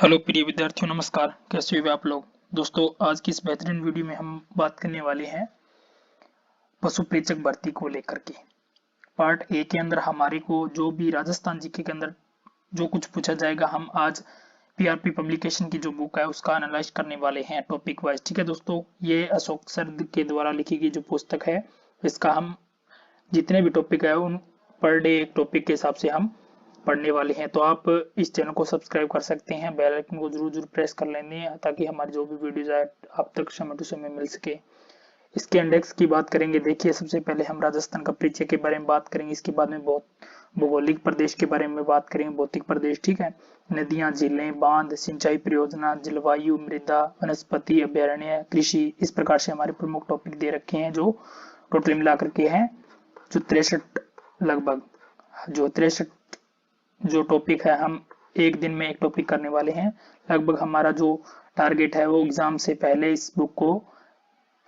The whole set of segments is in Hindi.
हेलो प्रिय विद्यार्थियों, नमस्कार। कैसे हो आप लोग? दोस्तों, आज की इस बेहतरीन वीडियो में हम बात करने वाले हैं पशु प्रेक्षक भर्ती को लेकर के। पार्ट ए के अंदर हमारे को जो भी राजस्थान जीके के अंदर जो कुछ पूछा जाएगा, हम आज पीआरपी पब्लिकेशन की जो बुक है उसका एनालाइज करने वाले हैं टॉपिक वाइज। ठीक है दोस्तों, ये अशोक सर के द्वारा लिखी गई जो पुस्तक है, इसका हम जितने भी टॉपिक है उन पर डे एक टॉपिक के हिसाब से हम पढ़ने वाले हैं। तो आप इस चैनल को सब्सक्राइब कर सकते हैं, बेल आइकन को जरूर जरूर प्रेस कर लेंगे ताकि हमारी जो भी वीडियोज आए आप तक समय टू समय मिल सके। इसके इंडेक्स की बात करेंगे। देखिए, सबसे पहले हम राजस्थान का परिचय के बारे में बात करेंगे, इसके बाद में बहुत भौगोलिक प्रदेश के बारे में बात करेंगे, भौतिक प्रदेश। ठीक है, नदियां, झीलें, बांध, सिंचाई परियोजना, जलवायु, मृदा, वनस्पति, अभ्यारण्य, कृषि, इस प्रकार से हमारे प्रमुख टॉपिक दे रखे हैं जो टोटल मिलाकर के हैं जो 63 लगभग जो 63 जो टॉपिक है हम एक दिन में एक टॉपिक करने वाले हैं। लगभग हमारा जो टारगेट है वो एग्जाम से पहले इस बुक को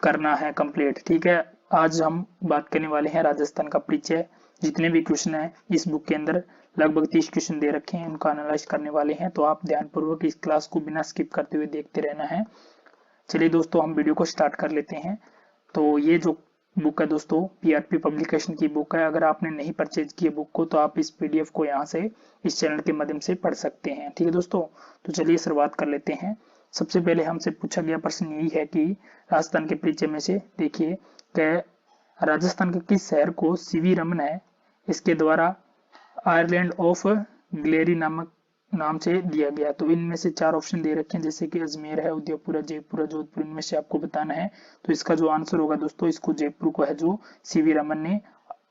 करना है कंप्लीट। ठीक है, आज हम बात करने वाले हैं राजस्थान का परिचय। जितने भी क्वेश्चन है इस बुक के अंदर लगभग 30 क्वेश्चन दे रखे हैं, उनका एनालाइज करने वाले हैं। तो आप ध्यानपूर्वक इस क्लास को बिना स्किप करते हुए देखते रहना है। चलिए दोस्तों, हम वीडियो को स्टार्ट कर लेते हैं। तो ये जो बुक है दोस्तों, पीआरपी पब्लिकेशन की बुक है। अगर आपने नहीं परचेज की बुक को तो आप इस पीडीएफ को यहाँ से इस चैनल के माध्यम से पढ़ सकते हैं। ठीक है दोस्तों, तो चलिए शुरुआत कर लेते हैं। सबसे पहले हमसे पूछा गया प्रश्न यही है कि राजस्थान के परिचय में से देखिए कि राजस्थान के किस शहर को सीवी रमन है इसके द्वारा आयरलैंड ऑफ ग्लेरी नामक नाम से दिया गया। तो इनमें से 4 ऑप्शन दे रखे हैं, जैसे कि अजमेर है, उदयपुर है, जयपुर है, जोधपुर। इनमें से आपको बताना है। तो इसका जो आंसर होगा दोस्तों, इसको जयपुर को है जो सीवी रमन ने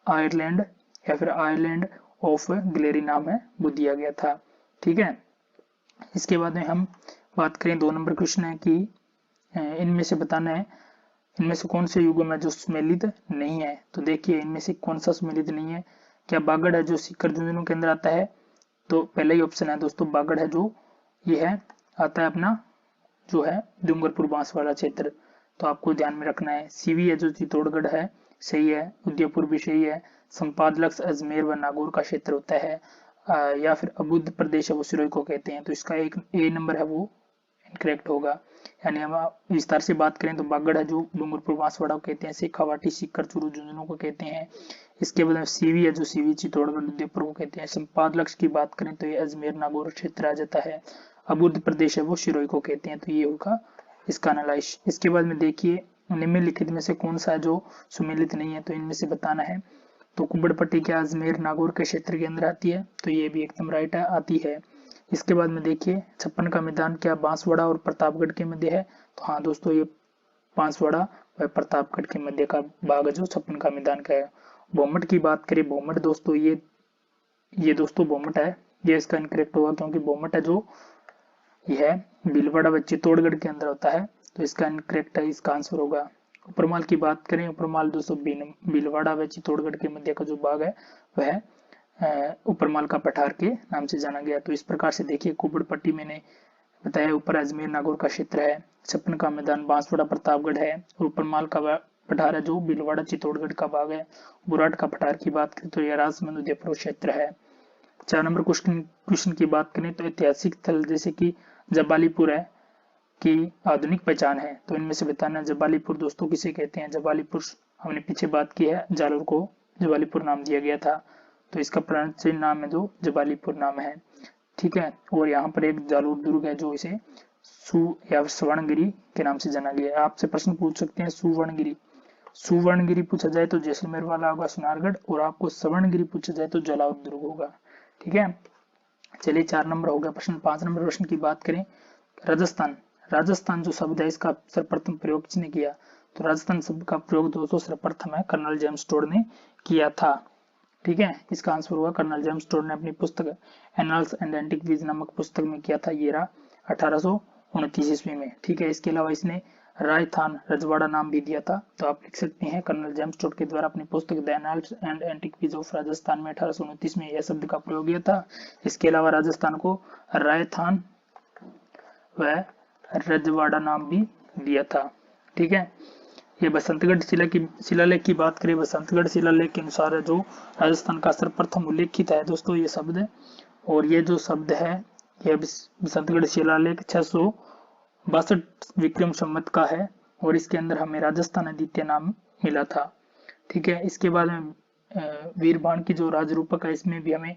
आयरलैंड या फिर आयरलैंड ऑफ ग्लेरी नाम है वो दिया गया था। ठीक है, इसके बाद में हम बात करें 2 नंबर क्वेश्चन है कि इनमें से बताना है इनमें से कौन से युगों में जो सुमेलित नहीं है। तो देखिए, इनमें से कौन सा सुमेलित नहीं है? क्या बागड़ है जो सीकर झुंझुनू के अंदर आता है? तो पहला ही ऑप्शन है दोस्तों, बागड़ है जो ये है आता है अपना जो है डूंगरपुर बांसवाड़ा क्षेत्र। तो आपको ध्यान में रखना है। सीवी है जो चित्तौड़गढ़ है, सही है। उदयपुर भी सही है। संपादलक्ष अजमेर व नागौर का क्षेत्र होता है। या फिर अबुध प्रदेश है वो सिरोही को कहते हैं। तो इसका एक ए नंबर है वो इनकरेक्ट होगा। यानी हम विस्तार से बात करें तो बागड़ है जो डूंगरपुर बांसवाड़ा को कहते हैं, शेखावाटी सीकर चूरू झुंझुनू को कहते हैं। इसके बाद सीवी है जो सीवी चित्तौड़गढ़ उदयपुर को कहते हैं। संपादलक्ष की बात करें तो ये अजमेर नागौर क्षेत्र आ जाता है। अबुध प्रदेश है वो सिरोही को कहते हैं। तो ये होगा इसका एनालाइज। इसके बाद में देखिए, निम्नलिखित में से कौन सा है जो सुमेलित नहीं है? तो इनमें से बताना है। तो कुबड़पट्टी क्या अजमेर नागौर के क्षेत्र के अंदर आती है? तो ये भी एकदम राइट है, आती है। इसके बाद में देखिए, छप्पन का मैदान क्या बांसवाड़ा और प्रतापगढ़ के मध्य है? तो हाँ दोस्तों, ये बांसवाड़ा व प्रतापगढ़ के मध्य का भाग जो छप्पन का मैदान का है। भोमट की बात करें, भोमट दोस्तों ये दोस्तों भोमट है, ये इसका इनकरेक्ट होगा क्योंकि भोमट है जो ये है भीलवाड़ा व चित्तौड़गढ़ के अंदर होता है। तो इसका इनकरेक्ट है, इसका आंसर होगा। उपरमाल की बात करें, उपरमाल दोस्तों भीलवाड़ा व चित्तौड़गढ़ के मध्य का जो भाग है वह उपरमाल का पठार के नाम से जाना गया। तो इस प्रकार से देखिए, कुबड़पट्टी मैंने बताया ऊपर अजमेर नागौर का क्षेत्र है, छप्पन का मैदान बांसवाड़ा प्रतापगढ़ है, और उपरमाल का पठार है जो भीलवाड़ा चित्तौड़गढ़ का भाग है। बुराट का पठार की बात करें तो यह राजमंद उदयपुर क्षेत्र है। 4 नंबर क्वेश्चन की बात करें तो ऐतिहासिक स्थल जैसे कि जबालीपुर है की आधुनिक पहचान है। तो इनमें से बताना, जबालीपुर दोस्तों किसे कहते हैं? जबालीपुर हमने पीछे बात की है, जालोर को जबालीपुर नाम दिया गया था। तो इसका प्रोनाउंसिएशन नाम है जो जबालीपुर नाम है। ठीक है, और यहाँ पर एक जालोर दुर्ग है जो इसे या स्वर्णगिरी के नाम से जाना गया है। आपसे प्रश्न पूछ सकते हैं सुवर्णगिरी पूछा जाए तो जैसलमेर वाला होगा सुनारगढ़, और आपको स्वर्णगिरी पूछा जाए तो जलाउर दुर्ग होगा। ठीक है, चलिए 4 नंबर हो गया प्रश्न। 5 नंबर प्रश्न की बात करें, राजस्थान जो शब्द है इसका सर्वप्रथम प्रयोग किसने किया? तो राजस्थान शब्द का प्रयोग दोस्तों सर्वप्रथम है कर्नल जेम्स टोड ने किया था। ठीक है, इसका आंसर होगा कर्नल जेम्स टोड ने अपनी पुस्तक एनाल्स एंड एंटिक्विटीज नामक पुस्तक में किया था, ये रहा 1829 ईस्वी में। ठीक है, इसके अलावा इसने राजस्थान रजवाड़ा नाम भी दिया था। तो आप लिख सकते हैं कर्नल जेम्स टोड के द्वारा अपनी पुस्तक the annals and antiquities of Rajasthan में 1829 में यह शब्द का प्रयोग किया था। इसके अलावा राजस्थान को राजस्थान व रजवाड़ा नाम भी दिया था। ठीक है, ये बसंतगढ़ शिलालेख की बात करें, बसंतगढ़ शिलालेख के अनुसार है जो राजस्थान का सर्वप्रथम उल्लेखित है दोस्तों ये शब्द। और ये जो शब्द है यह बसंतगढ़ शिलालेख 662 विक्रम संवत का है और इसके अंदर हमें राजस्थान आदित्य नाम मिला था। ठीक है, इसके बाद में वीरबाण की जो राजरूपक है इसमें भी हमें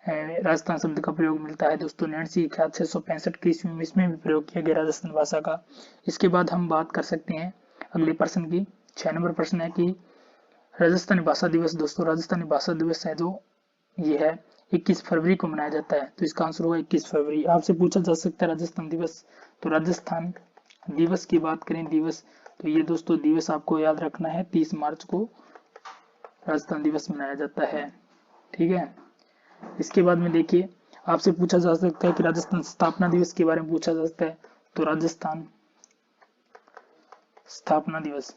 राजस्थान शब्द का प्रयोग मिलता है दोस्तों। नैन्सी ख्यात 665 की ईस्वी में इसमें भी प्रयोग किया गया राजस्थान भाषा का। इसके बाद हम बात कर सकते हैं अगले प्रश्न की। 6 नंबर प्रश्न है कि राजस्थानी भाषा दिवस दोस्तों, राजस्थानी भाषा दिवस है जो ये है 21 फरवरी को मनाया जाता है, तो इसका आंसर होगा 21 फरवरी। आपसे पूछा जा सकता है राजस्थान दिवस, तो राजस्थान दिवस की बात करें दिवस, तो ये दोस्तों दिवस आपको याद रखना है 30 मार्च को राजस्थान दिवस मनाया जाता है। ठीक है, इसके बाद में देखिए आपसे पूछा जा सकता है कि राजस्थान स्थापना दिवस के बारे में पूछा जा सकता है, तो राजस्थान स्थापना दिवस,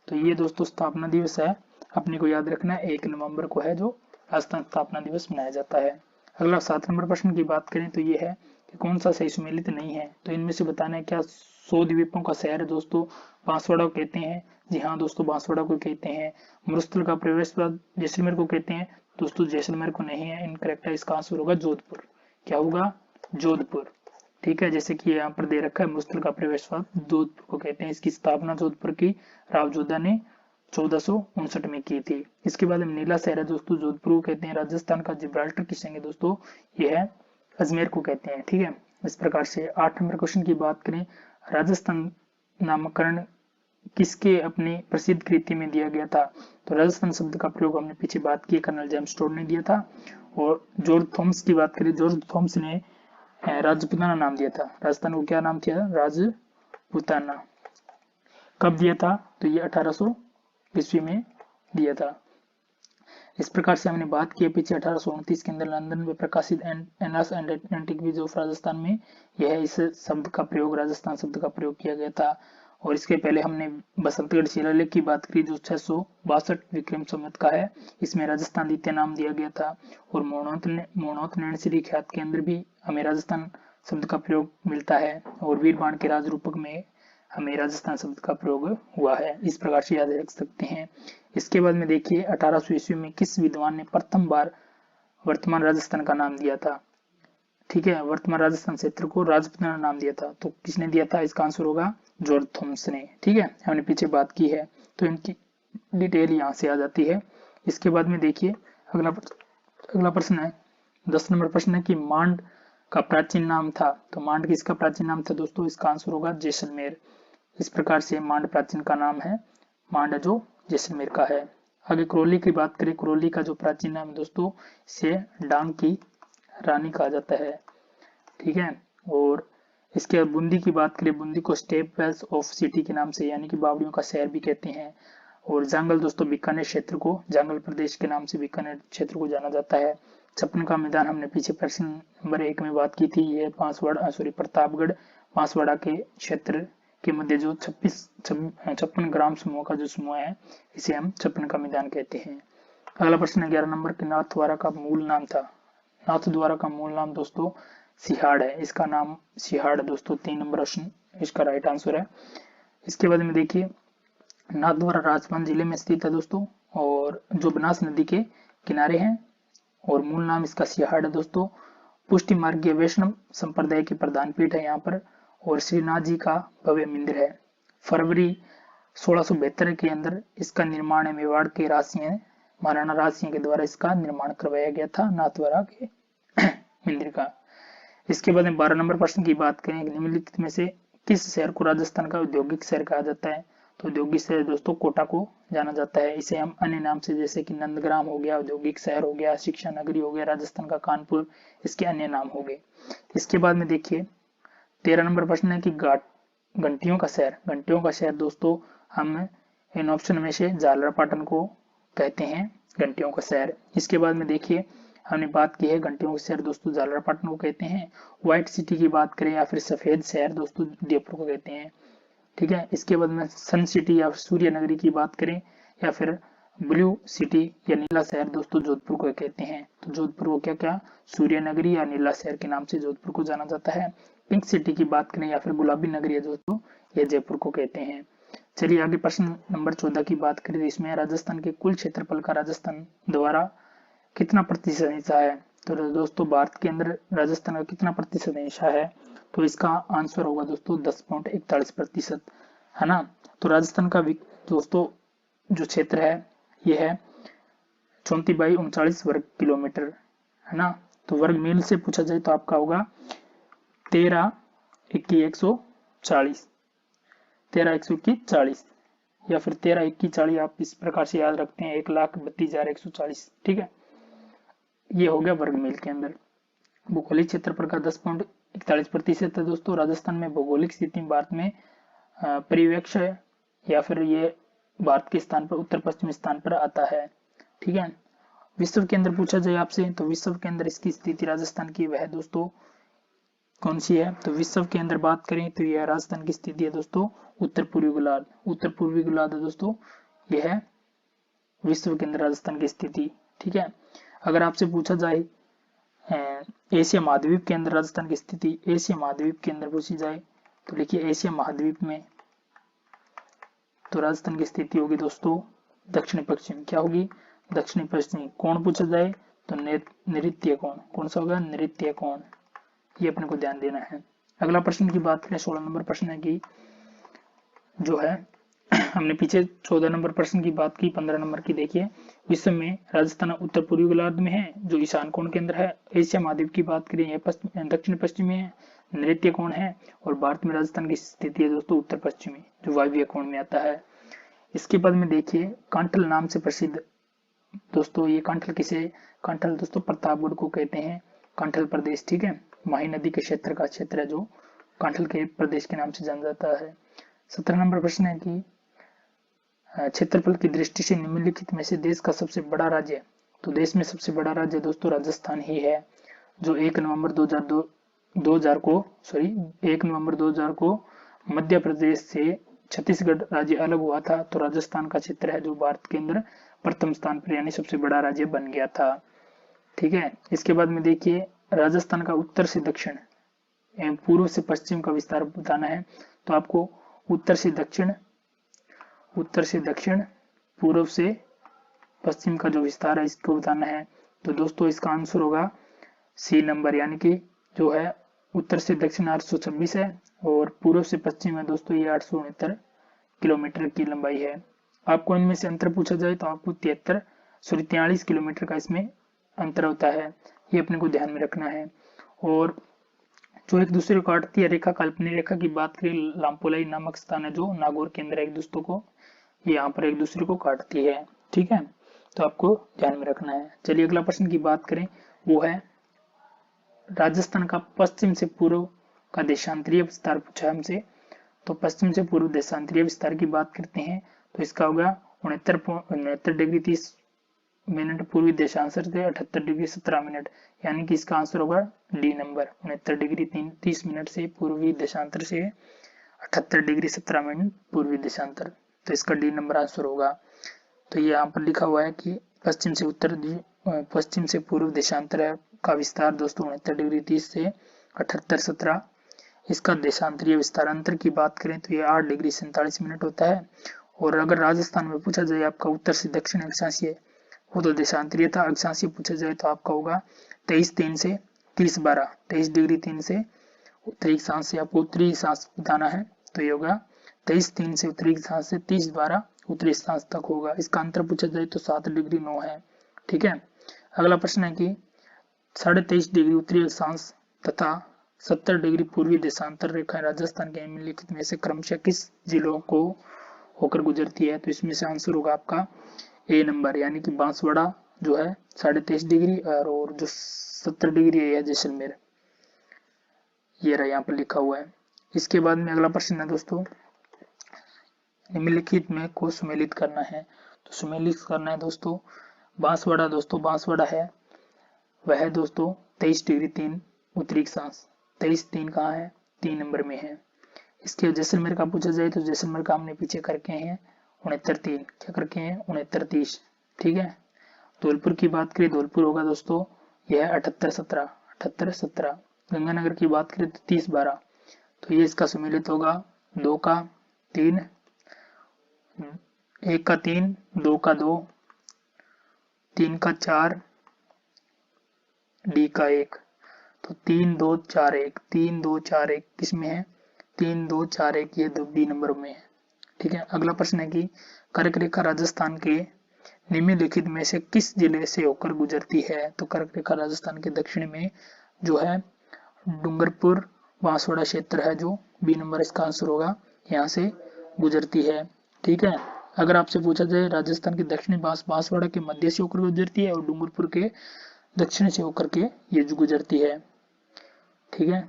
तो ये दोस्तों स्थापना दिवस है, अपने को याद रखना है 1 नवंबर को है जो राजस्थान स्थापना दिवस मनाया जाता है। अगला 7 नंबर प्रश्न की बात करें तो ये है कि कौन सा शहर सुमेलित नहीं है, तो इनमें से बताना है क्या 100 द्वीपों का शहर है दोस्तों बांसवाड़ा को कहते हैं। जी हाँ दोस्तों, बांसवाड़ा को कहते हैं। मरुस्थल का प्रवेश द्वार जैसलमेर को कहते हैं दोस्तों, जैसलमेर को नहीं है, इनकरेक्ट है, इसका आंसर होगा जोधपुर। क्या होगा? जोधपुर। ठीक है, जैसे कि यहाँ पर दे रखा है मरुस्थल का प्रवेश द्वार जोधपुर को कहते हैं। इसकी स्थापना जोधपुर की राव जोधा ने 1459 में की थी। इसके बाद हम नीला शहर है दोस्तों जोधपुर को कहते हैं। राजस्थान का जिब्राल्टर किसे कहते हैं दोस्तों, यह है अजमेर को कहते हैं। ठीक है, इस प्रकार से 8 नंबर क्वेश्चन की बात करें, राजस्थान नामकरण किसके अपनी प्रसिद्ध कृति में दिया गया था, तो राजस्थान शब्द का प्रयोग हमने पीछे बात की, कर्नल जेम्स टोड ने दिया था। और जॉर्ज थॉमस की बात करें, जॉर्ज थॉमस ने राजपुताना नाम दिया था। राजस्थान को क्या नाम दिया? राजपुताना। कब दिया था? तो ये 1800 ईस्वी में दिया था। इस प्रकार से हमने बात की पीछे 1829 के अंदर लंदन में प्रकाशित एनास एंड एंटिक्वीज ऑफ राजस्थान में यह इस शब्द का प्रयोग, राजस्थान शब्द का प्रयोग किया गया था। और इसके पहले हमने बसंतगढ़ शिलालेख की बात करी जो 662 विक्रम संवत का है, इसमें राजस्थान आदित्य नाम दिया गया था। और मोहनोत नैनश्री ख्यात के अंदर भी हमें राजस्थान शब्द का प्रयोग मिलता है। और वीरबाण के राजरूपक में हमें राजस्थान शब्द का प्रयोग हुआ है। इस प्रकार से याद रख सकते हैं। इसके बाद में देखिए 1800 ईस्वी में किस विद्वान ने प्रथम बार वर्तमान राजस्थान का नाम दिया था। ठीक है, वर्तमान राजस्थान क्षेत्र को राजपुताना नाम दिया था, तो किसने दिया था? इसका आंसर होगा जॉर्ज थॉमस ने। ठीक है, हमने पीछे बात की है तो इनकी डिटेल यहाँ से आ जाती है। इसके बाद में देखिए अगला प्रश्न है 10 नंबर प्रश्न है कि मांड का प्राचीन नाम था, तो मांड किसका प्राचीन नाम था दोस्तों, इसका आंसर होगा जैसलमेर। इस प्रकार से मांड प्राचीन का नाम है, मांड जो जैसलमेर का है। आगे करौली की बात करें, करौली का जो प्राचीन नाम है दोस्तों इसे डांग की रानी कहा जाता है। ठीक है, और इसके बाद बूंदी की बात करें, बूंदी को स्टेप वेल्स ऑफ सिटी के नाम से यानी कि बावड़ियों का शहर भी कहते हैं। और जांगल दोस्तों बीकानेर क्षेत्र को, जांगल प्रदेश के नाम से बीकानेर क्षेत्र को जाना जाता है। छप्पन का मैदान हमने पीछे प्रश्न नंबर 1 में बात की थी, ये प्रतापगढ़ बांसवाड़ा के क्षेत्र के मध्य जो 56 ग्राम समूह का जो समूह है इसे हम छप्पन का मैदान कहते हैं। अगला प्रश्न 11 नंबर के नाथद्वारा का मूल नाम था, नाथद्वारा का मूल नाम दोस्तों सिहाड़ है, इसका नाम सिहाड़ दोस्तों 3 नंबर ऑप्शन इसका राइट आंसर है। इसके बाद में देखिए नाथद्वारा राजस्थान जिले में स्थित है दोस्तों और जो बनास नदी के किनारे है और मूल नाम इसका सिहाड़ है दोस्तों। पुष्टि मार्गीय वैष्णव संप्रदाय की प्रधान पीठ है यहाँ पर और श्रीनाथ जी का भव्य मंदिर है। फरवरी 1672 के अंदर इसका निर्माण मेवाड़ के रासियों महाराणा रासियों के द्वारा इसका निर्माण करवाया गया था नाथद्वारा के मंदिर का। इसके बाद में 12 नंबर प्रश्न की बात करें, निम्नलिखित में से किस शहर को राजस्थान का औद्योगिक शहर कहा जाता है, तो औद्योगिक शहर दोस्तों कोटा को जाना जाता है। इसे हम अन्य नाम से जैसे कि नंदग्राम हो गया, औद्योगिक शहर हो गया, शिक्षा नगरी हो गया, राजस्थान का कानपुर, इसके अन्य नाम हो गए। इसके बाद में देखिए 13 नंबर प्रश्न है कि घंटियों का शहर, घंटियों का शहर दोस्तों हम इन ऑप्शन में से झालरापाटन को कहते हैं घंटियों का शहर। इसके बाद में देखिए हमने बात की है घंटियों का शहर दोस्तों झालरापाटन को कहते हैं। व्हाइट सिटी की बात करें या फिर सफेद शहर दोस्तों उदयपुर को कहते हैं। ठीक है, इसके बाद में सन सिटी या सूर्य नगरी की बात करें या फिर ब्लू सिटी या नीला शहर दोस्तों जोधपुर को कहते हैं। तो जोधपुर को क्या क्या सूर्य नगरी या नीला शहर के नाम से जोधपुर को जाना जाता है। पिंक सिटी की बात करें या फिर गुलाबी नगरी है दोस्तों ये जयपुर को कहते हैं। चलिए आगे प्रश्न नंबर 14 की बात करें, इसमें राजस्थान के कुल क्षेत्रफल का राजस्थान द्वारा कितना प्रतिशत हिस्सा है, तो दोस्तों भारत के अंदर राजस्थान का कितना प्रतिशत हिस्सा है, तो इसका आंसर होगा दोस्तों 10.41%, है ना। तो राजस्थान का दोस्तों जो क्षेत्र है ये है 34 बाई 39 वर्ग किलोमीटर, है ना। तो वर्ग मील से पूछा जाए तो आपका होगा 13 × 1 = 140, 13 × 1 = 40, या फिर 13 × 1 = 40 आप इस प्रकार से याद रखते हैं 1,32,140, ठीक है। ये हो गया वर्ग मील के अंदर। भौगोलिक क्षेत्रफल का 10.41% है दोस्तों। राजस्थान में भौगोलिक स्थिति भारत में परिवेक्ष है, या फिर ये भारत के स्थान पर उत्तर पश्चिमी स्थान पर आता है, ठीक है। विश्व के अंदर पूछा जाए आपसे तो विश्व के अंदर इसकी स्थिति राजस्थान की वह दोस्तों कौन सी है, तो विश्व के अंदर बात करें तो यह राजस्थान की स्थिति है दोस्तों उत्तर पूर्वी गोलार्ध। उत्तर पूर्वी गोलार्ध है दोस्तों, यह है विश्व के अंदर राजस्थान की स्थिति, ठीक है। अगर आपसे पूछा जाए एशिया महाद्वीप के अंदर राजस्थान की स्थिति, एशिया महाद्वीप के अंदर पूछी जाए तो लिखिए एशिया महाद्वीप में तो राजस्थान की स्थिति होगी दोस्तों दक्षिण पश्चिम। क्या होगी, दक्षिणी पश्चिमी। कोण पूछा जाए तो नृत्य कोण, कौन सा होगा, नृत्य कोण, ये अपने को ध्यान देना है। अगला प्रश्न की बात करें 16 नंबर प्रश्न है कि जो है हमने पीछे 14 नंबर प्रश्न की बात की, 15 नंबर की देखिए। विश्व में राजस्थान उत्तर पूर्वी गोलार्ध में है जो ईशान कोण के अंदर है। एशिया महाद्वीप की बात करें यह दक्षिण पश्चिमी है, नृत्य कोण है, और भारत में राजस्थान की स्थिति है दोस्तों उत्तर पश्चिमी जो वायव्य कोण में आता है। इसके बाद में देखिए कांठल नाम से प्रसिद्ध दोस्तों, ये कांठल किसे, कांठल दोस्तों प्रतापगढ़ को कहते हैं, कांठल प्रदेश, ठीक है। माही नदी के क्षेत्र का क्षेत्र है जो कांठल के प्रदेश के नाम से जाना जाता है। 17 नंबर प्रश्न है कि क्षेत्रफल की दृष्टि से निम्नलिखित में से देश का सबसे बड़ा राज्य, तो देश में सबसे बड़ा राज्य दोस्तों राजस्थान ही है, जो 1 नवंबर 2000 को मध्य प्रदेश से छत्तीसगढ़ राज्य अलग हुआ था, तो राजस्थान का क्षेत्र है जो भारत के अंदर प्रथम स्थान पर यानी सबसे बड़ा राज्य बन गया था, ठीक है। इसके बाद में देखिए राजस्थान का उत्तर से दक्षिण एवं पूर्व से पश्चिम का विस्तार बताना है, तो आपको उत्तर से दक्षिण, पूर्व से पश्चिम का जो विस्तार है इसको बताना है। तो दोस्तों इसका आंसर होगा सी नंबर, यानी कि जो है उत्तर से दक्षिण 826 है और पूर्व से पश्चिम है दोस्तों ये 869 किलोमीटर की लंबाई है। आपको इनमें से अंतर पूछा जाए तो आपको 43 किलोमीटर का इसमें अंतर होता है, ये अपने को ध्यान में रखना है। और जो एक दूसरे को काटती है रेखा, काल्पनिक रेखा की बात करें, लामपोलाई नामक स्थान है जो नागौर के अंदर एक दूसरे को यहाँ पर एक दूसरे को काटती है, ठीक है। तो आपको ध्यान में रखना है। चलिए अगला प्रश्न की बात करें, वो है राजस्थान का पश्चिम से पूर्व का देशांतरीय विस्तार पूछा हमसे, तो पश्चिम से पूर्व देशांतरीय विस्तार की बात करते हैं तो इसका होगा 69 डिग्री 30 मिनट पूर्वी देशांतर से 78 डिग्री 17 मिनट, यानी कि इसका आंसर होगा डी नंबर, 69 डिग्री 30 मिनट से पूर्वी देशांतर से 78 डिग्री 17 मिनट पूर्वी देशांतर, तो इसका डी नंबर आंसर होगा। तो ये यहाँ पर लिखा हुआ है कि पश्चिम से पूर्व देशांतर का विस्तार दोस्तों 69 डिग्री 30 से 78 17, इसका देशांतरीय विस्तारांतर की बात करें तो ये 8 डिग्री 47 मिनट होता है। और अगर राजस्थान में पूछा जाए आपका उत्तर से दक्षिण अक्षांशीय, वो तो देशांतरीय था, अक्षांशीय पूछा जाए तो आपका होगा 23 से 30 23 डिग्री 3 से उत्तरी अक्षांश से आपको उत्तरी अक्षांश बताना है, तो ये होगा 23 से उत्तरी अक्षांश से 30 उत्तरी अक्षांश तक होगा। इसका अंतर पूछा जाए तो 7 डिग्री 9 है, ठीक है। अगला प्रश्न है कि 23.5 डिग्री उत्तरी अक्षांश तथा 70 डिग्री पूर्वी देशांतर रेखाएं राजस्थान के निम्नलिखित में से क्रमशः किस जिलों को होकर गुजरती है, तो इसमें से आंसर होगा आपका ए नंबर, यानी कि बांसवाड़ा जो है 23.5 डिग्री और जो 70 डिग्री है जैसलमेर, ये रहा यहाँ पर लिखा हुआ है। इसके बाद में अगला प्रश्न है दोस्तों, निम्नलिखित में को सुमेलित करना है, तो सुमेलित करना है दोस्तों बांसवाड़ा है वह दोस्तों 23 डिग्री 3 उत्तरी अक्षांश, 23 कहाँ है, 3 नंबर में है। इसके जैसलमेर का पूछा जाए तो जैसलमेर का हमने पीछे करके हैं 69 क्या करके हैं 69 ठीक है। धौलपुर की बात करें, धौलपुर होगा दोस्तों यह 78 17। गंगानगर की बात करें तो 30 तो ये इसका सुमेलित होगा 2 का 3, 1 का 3, 2 का 2, 3 का 4, डी का 1, तो 3 2 4 1, 3 2 4 1 किसमें है, 3 2 4 1 ये डी नंबर में है। ठीक है, अगला प्रश्न है कि कर्क रेखा राजस्थान के निम्नलिखित में से किस जिले से होकर गुजरती है। तो कर्क रेखा राजस्थान के दक्षिण में जो है डूंगरपुर बांसवाड़ा क्षेत्र है, जो बी नंबर इसका आंसर होगा, यहाँ से गुजरती है। ठीक है, अगर आपसे पूछा जाए राजस्थान के दक्षिणी बांसवाड़ा के मध्य से होकर गुजरती है और डूंगरपुर के दक्षिण से होकर के ये जो गुजरती है। ठीक है,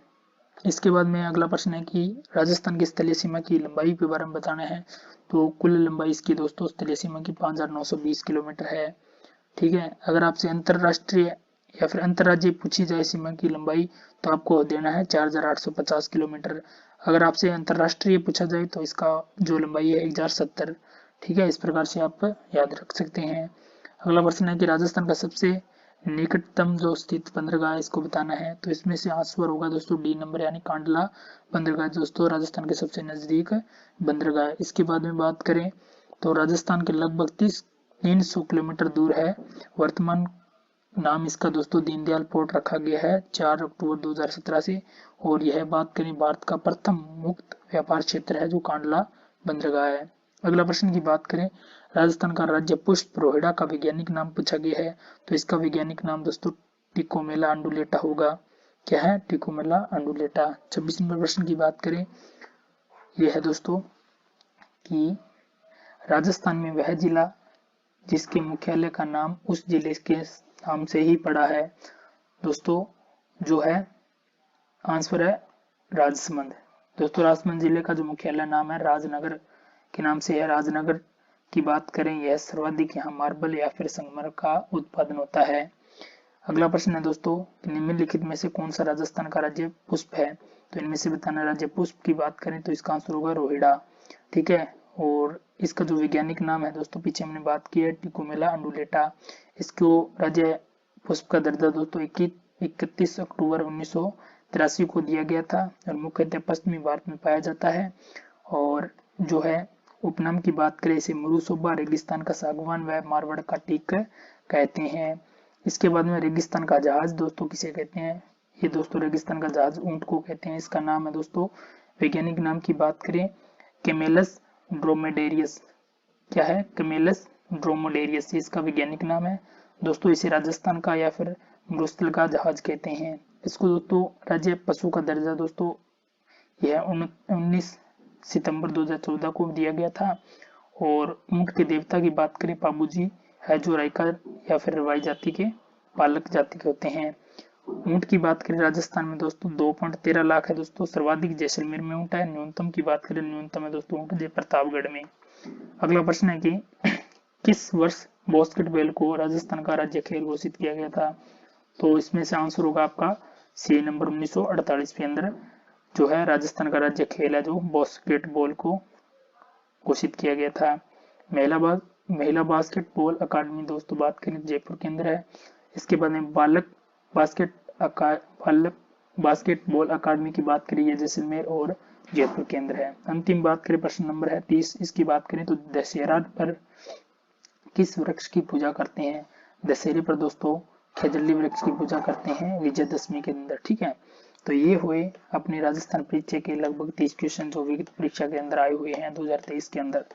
इसके बाद में अगला प्रश्न है कि राजस्थान की स्थलीय सीमा की लंबाई के बारे में बताना है। तो कुल लंबाई इसकी दोस्तों स्थलीय सीमा की 5920 किलोमीटर है। ठीक है, अगर आपसे अंतरराष्ट्रीय या फिर अंतरराज्यीय पूछी जाए सीमा की लंबाई तो आपको देना है 4850 किलोमीटर। अगर आपसे अंतरराष्ट्रीय पूछा जाए तो इसका जो लंबाई है 1070। ठीक है, इस प्रकार से आप याद रख सकते हैं। अगला प्रश्न है कि राजस्थान का सबसे निकटतम जो स्थित बंदरगाह इसको बताना है। तो इसमें से आंसर होगा दोस्तों डी नंबर, यानी कांडला बंदरगाह दोस्तों राजस्थान के सबसे नजदीक बंदरगाह। इसके बाद में बात करें तो राजस्थान के लगभग 300 किलोमीटर दूर है। वर्तमान नाम इसका दोस्तों दीनदयाल पोर्ट रखा गया है 4 अक्टूबर 2017 से। और यह बात करें भारत का प्रथम मुक्त व्यापार क्षेत्र है जो कांडला बंदरगाह है। अगला प्रश्न की बात करें, राजस्थान का राज्य पुष्प रोहिड़ा का वैज्ञानिक नाम पूछा गया है। तो इसका वैज्ञानिक नाम दोस्तों टिकोमेला अंडुलेटा होगा। क्या है, टिकोमेला अंडुलेटा। 26 नंबर प्रश्न की बात करें, यह है दोस्तों कि राजस्थान में वह जिला जिसके मुख्यालय का नाम उस जिले के नाम से ही पड़ा है। दोस्तों जो है आंसर है राजसमंद। दोस्तों राजसमंद जिले का जो मुख्यालय नाम है राजनगर के नाम से है। राजनगर की बात करें, यह सर्वाधिक यहाँ मार्बल या फिर संगमरमर का उत्पादन होता है। अगला प्रश्न है दोस्तों, निम्नलिखित में से कौन सा राजस्थान का राज्य पुष्प है। तो इनमें से बताना राज्य पुष्प की बात करें तो इसका आंसर होगा रोहिड़ा। ठीक है, और इसका जो वैज्ञानिक नाम है दोस्तों पीछे हमने बात की है टिकोमेला अंडुलेटा। इसको राज्य पुष्प का दर्जा दोस्तों 31 अक्टूबर 1983 को दिया गया था और मुख्यतः पश्चिमी भारत में पाया जाता है। और जो है उपनाम की बात करें इसे मरुसोबा, रेगिस्तान का सागवान व मारवाड़ का टीक कहते हैं। इसके बाद में रेगिस्तान का जहाज दोस्तों किसे कहते हैं। ये दोस्तों रेगिस्तान का जहाज ऊंट को कहते हैं। इसका नाम है दोस्तों, वैज्ञानिक नाम की बात करें कैमेलस ड्रोमेडेरियस। क्या है, कैमेलस ड्रोमेडेरियस इसका वैज्ञानिक नाम है दोस्तों। इसे राजस्थान का या फिर मरुस्थल का जहाज कहते हैं। इसको दोस्तों राज्य पशु का दर्जा दोस्तों यह 19 सितंबर 2014 को दिया गया था। और ऊंट के देवता की बात करें पाबूजी है, जो रायका या फिर रवाई जाति के पालक जाति के होते हैं। ऊंट की बात करें राजस्थान में दोस्तों 2.13 लाख है दोस्तों। सर्वाधिक जैसलमेर में ऊंट है। न्यूनतम की बात करें, न्यूनतम है दोस्तों ऊंट जय प्रतापगढ़ में। अगला प्रश्न है कि किस वर्ष बास्केटबॉल को राजस्थान का राज्य खेल घोषित किया गया था। तो इसमें से आंसर होगा आपका सी नंबर 1948 के अंदर जो है राजस्थान का राज्य खेल है जो बास्केटबॉल को घोषित किया गया था। महिला बास्केटबॉल अकादमी दोस्तों बात करें जयपुर के अंदर है। इसके बाद में बालक बास्केटबॉल अकादमी की बात करें ये जैसलमेर और जयपुर के अंदर है। अंतिम बात करें प्रश्न नंबर है 30, इसकी बात करें तो दशहरा पर किस वृक्ष की पूजा करते हैं। दशहरे पर दोस्तों खेजड़ी वृक्ष की पूजा करते हैं विजयदशमी के अंदर। ठीक है, तो ये हुए अपने राजस्थान परीक्षा के लगभग 30 क्वेश्चन जो विगत परीक्षा के अंदर आए हुए हैं 2023 के अंदर।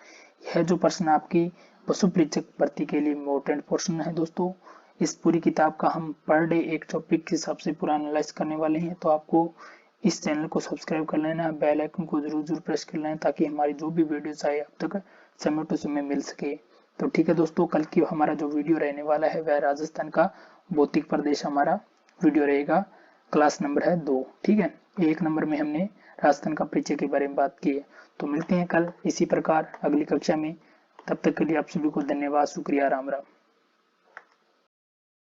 यह जो प्रश्न आपकी पशु परीक्षक भर्ती के लिए इम्पोर्टेंट पोर्शन है दोस्तों। इस पूरी किताब का हम पर डे एक टॉपिक के हिसाब से पूरा एनालाइज करने वाले हैं। तो आपको इस चैनल को सब्सक्राइब कर लेना है, बेल आइकन को जरूर प्रेस कर लेना ताकि हमारी जो भी वीडियोस आए अब तक समय टू समय मिल सके। तो ठीक है दोस्तों, कल की हमारा जो वीडियो रहने वाला है वह राजस्थान का भौतिक प्रदेश हमारा वीडियो रहेगा। क्लास नंबर है 2। ठीक है, 1 नंबर में हमने राजस्थान का परिचय के बारे में बात की है। तो मिलते हैं कल इसी प्रकार अगली कक्षा में। तब तक के लिए आप सभी को धन्यवाद, शुक्रिया, राम राम।